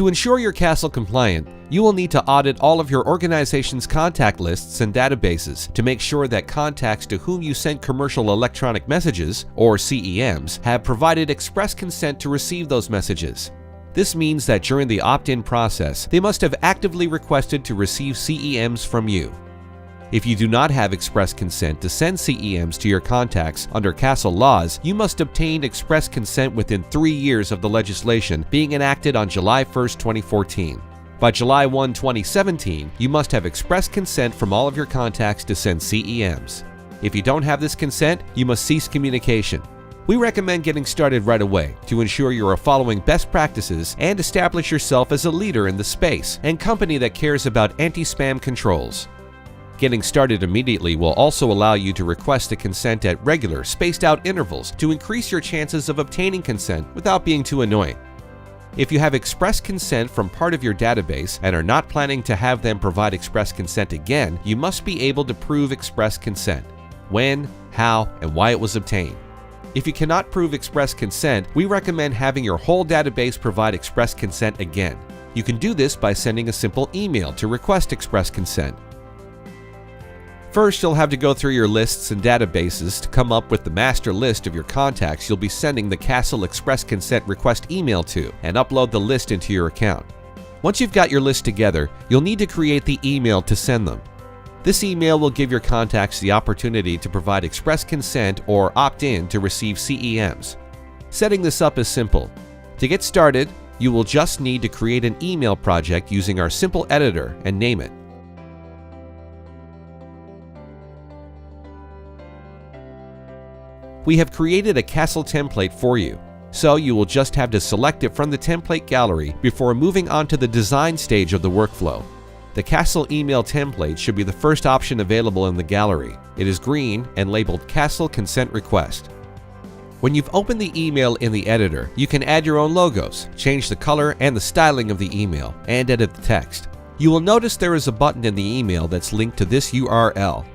To ensure you're CASL compliant, you will need to audit all of your organization's contact lists and databases to make sure that contacts to whom you sent commercial electronic messages, or CEMs, have provided express consent to receive those messages. This means that during the opt-in process, they must have actively requested to receive CEMs from you. If you do not have express consent to send CEMs to your contacts under CASL laws, you must obtain express consent within 3 years of the legislation being enacted on July 1, 2014. By July 1, 2017, you must have express consent from all of your contacts to send CEMs. If you don't have this consent, you must cease communication. We recommend getting started right away to ensure you are following best practices and establish yourself as a leader in the space and company that cares about anti-spam controls. Getting started immediately will also allow you to request a consent at regular, spaced-out intervals to increase your chances of obtaining consent without being too annoying. If you have express consent from part of your database and are not planning to have them provide express consent again, you must be able to prove express consent: when, how, and why it was obtained. If you cannot prove express consent, we recommend having your whole database provide express consent again. You can do this by sending a simple email to request express consent. First, you'll have to go through your lists and databases to come up with the master list of your contacts you'll be sending the CASL Express Consent Request email to and upload the list into your account. Once you've got your list together, you'll need to create the email to send them. This email will give your contacts the opportunity to provide express consent or opt-in to receive CEMs. Setting this up is simple. To get started, you will just need to create an email project using our simple editor and name it. We have created a CASL template for you, so you will just have to select it from the template gallery before moving on to the design stage of the workflow. The CASL email template should be the first option available in the gallery. It is green and labeled CASL Consent Request. When you've opened the email in the editor, you can add your own logos, change the color and the styling of the email, and edit the text. You will notice there is a button in the email that's linked to this URL: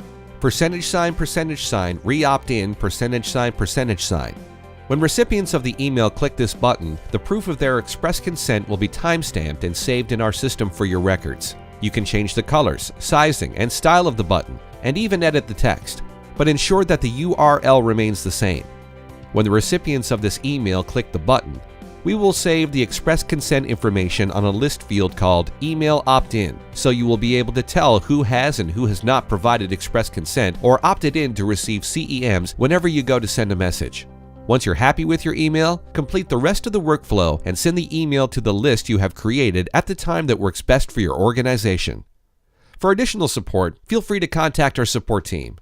%, re-opt-in, %. When recipients of the email click this button, the proof of their express consent will be timestamped and saved in our system for your records. You can change the colors, sizing, and style of the button, and even edit the text, but ensure that the URL remains the same. When the recipients of this email click the button, we will save the express consent information on a list field called Email Opt-in, so you will be able to tell who has and who has not provided express consent or opted in to receive CEMs whenever you go to send a message. Once you're happy with your email, complete the rest of the workflow and send the email to the list you have created at the time that works best for your organization. For additional support, feel free to contact our support team.